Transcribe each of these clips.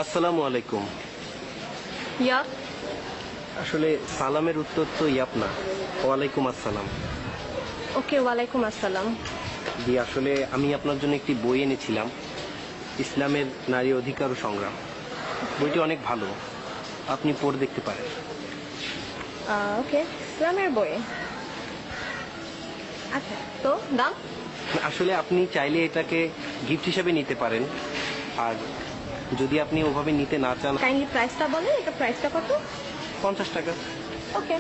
আসসালামু আলাইকুম। ইয়াপ। আসলে সালামের উত্তর তো ইয়াপ না, ওয়ালাইকুম আসসালাম। ওকে, ওয়ালাইকুম আসসালাম। জি, আসলে আমি আপনার জন্য একটি বই এনেছিলাম, ইসলামের নারী অধিকার ও সংগ্রাম। বইটি অনেক ভালো, আপনি পড়ে দেখতে পারেন। ওকে, ইসলামের বই। আচ্ছা, তো দাম? আসলে আপনি চাইলে এটাকে গিফট হিসেবে নিতে পারেন, আর যদি আপনি ওভাবে নিতে না চান। কাইন্ডলি প্রাইসটা বলেন, এটা প্রাইসটা কত? 50 টাকা। ওকে,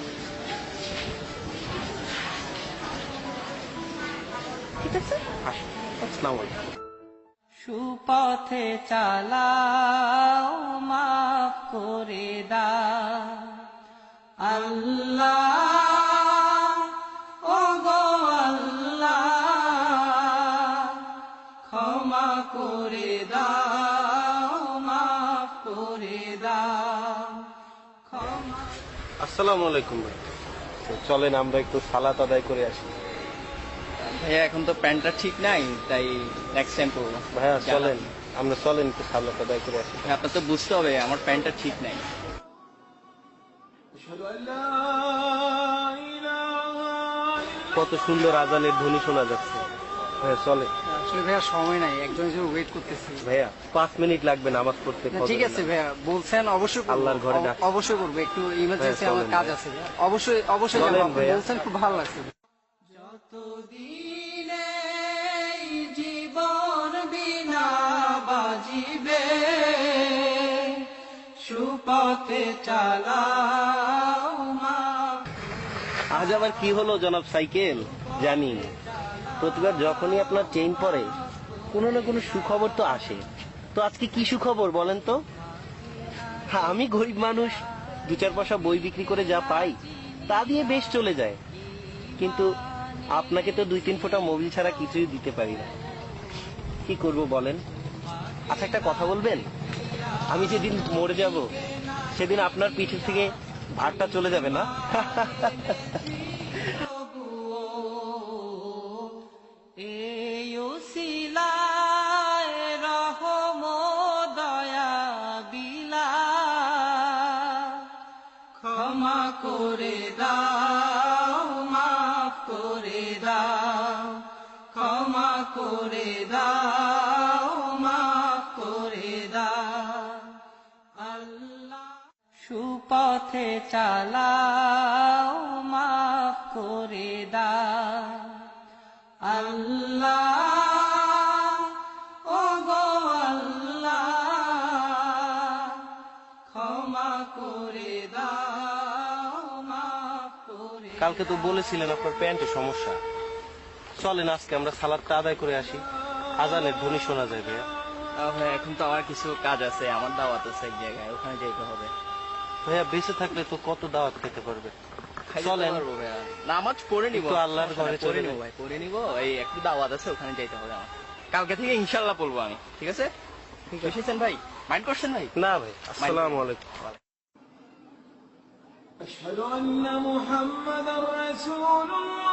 ঠিক আছে। আসসালামু আলাইকুম। সুপথে চালাও, মাফ করে দাও আল্লাহ, ও গো আল্লাহ, ক্ষমা করে দাও, মাফ করে দাও, ক্ষমা। আসসালামু আলাইকুম ভাই, চলেন আমরা একটু সালাত আদায় করে আসি। ভাইয়া এখন তো প্যান্টটা ঠিক নাই, তাই নেক্সট টাইম করবো। ভাইয়া চলেন, আমরা চলেন একটু সালাত আদায় করে আসি। আপনার তো বুঝতে হবে আমার প্যান্টটা ঠিক নাই। কত সুন্দর আজানের ধ্বনি শোনা যাচ্ছে। ভাইয়া চলে। আসলে ভাইয়া সময় নাই, একজন হিসেবে ওয়েট করতেছি। ভাইয়া 5 মিনিট লাগবে নামাজ পড়তে। ঠিক আছে ভাইয়া, বলছেন অবশ্যই করবো। আল্লাহর ঘরে ডাক। অবশ্যই করবো, একটু ইমার্জেন্সি হ্যাঁ, আমার চলেন কাজ ভাইয়া। আছে ভাইয়া। অবশ্যই অবশ্যই চলেন যাবো, আপনি ভাইয়া। বলছেন খুব ভালো লাগছে। যতদিনে জীবন বিনা বাজিবে, সুপথে চালাও মা। আজ আবার কি হলো জনাব সাইকেল? জানি প্রতিবার যখনই আপনার চেইন পরে কোনো না কোনো সুখবর তো আসে। তো আজকে কি সুখবর বলেন তো? হ্যাঁ, আমি গরিব মানুষ, 2-4 পয়সা বই বিক্রি করে যা পাই তা দিয়ে বেশ চলে যায়, কিন্তু আপনাকে তো 2-3 ফোঁটা মোবিল ছাড়া কিছুই দিতে পারি না। কি করব বলেন? আচ্ছা, একটা কথা বলবেন, আমি যেদিন মরে যাব সেদিন আপনার পিঠে থেকে ভারটা চলে যাবে না? এই উসিলায় রহম দয়া বিলা, ক্ষমা করে দাও, মাফ করে দাও, ক্ষমা করে দাও, মাফ করে দাও আল্লাহ। সুপথে চালাও, মাফ করে দাও আল্লাহ, ও গো আল্লাহ, ক্ষমা করে দাও, মাফ করে। কালকে তো বলেছিলেন আপনার প্যান্টে সমস্যা। চলেন আজকে আমরা সালাদটা আদায় করে আসি, আজানের ধ্বনি শোনা যায়। ভাইয়া ভাই এখন তো আমার কিছু কাজ আছে, আমার দাওয়াত আছে এক জায়গায়, ওখানে যেতে হবে। ভাইয়া বেঁচে থাকলে তো কত দাওয়াত খেতে পারবে। চলেন নামাজ পড়ে নিবো, একটু আল্লাহর ঘরে চলে নিবো ভাই, পড়ে নিবো। এই একটু দাওয়াত আছে, ওখানে যেতে হবে আমার। কালকে থেকে ইনশাল্লাহ পড়বো আমি, ঠিক আছে? বুঝেছেন ভাই? মাইন্ড করছেন ভাই? না ভাই। আসসালামু আলাইকুম। أشهد أن محمدا رسول الله.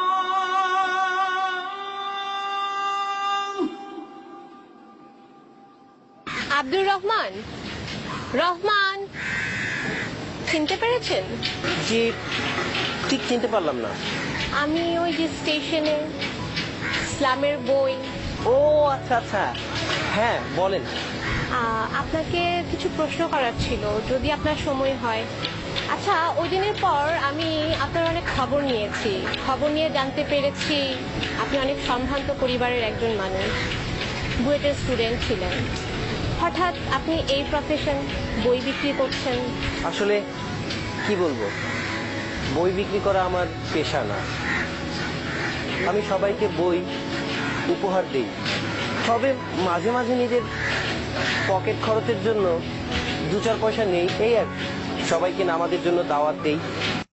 আব্দুর রহমান, রহমান, চিনতে পেরেছেন? জি, ঠিক চিনতে পারলাম না। আমি ওই যে স্টেশনে ইসলামের বই। ও আচ্ছা আচ্ছা, হ্যাঁ বলেন। আপনাকে কিছু প্রশ্ন করার ছিল, যদি আপনার সময় হয়। আচ্ছা, ওই দিনের পর আমি আপনার অনেক খবর নিয়েছি, খবর নিয়ে জানতে পেরেছি আপনি অনেক সম্ভ্রান্ত পরিবারের একজন মানুষ, বুয়েটের স্টুডেন্ট ছিলেন। হঠাৎ আপনি এই প্রফেশন, বই বিক্রি করছেন। আসলে কি বলবো, বই বিক্রি করা আমার পেশা না। আমি সবাইকে বই উপহার দিই, তবে মাঝে মাঝে নিজের পকেট খরচের জন্য 2-4 পয়সা নেই, এই আর কি। সবাইকে নামাজের জন্য দাওয়াত দেই,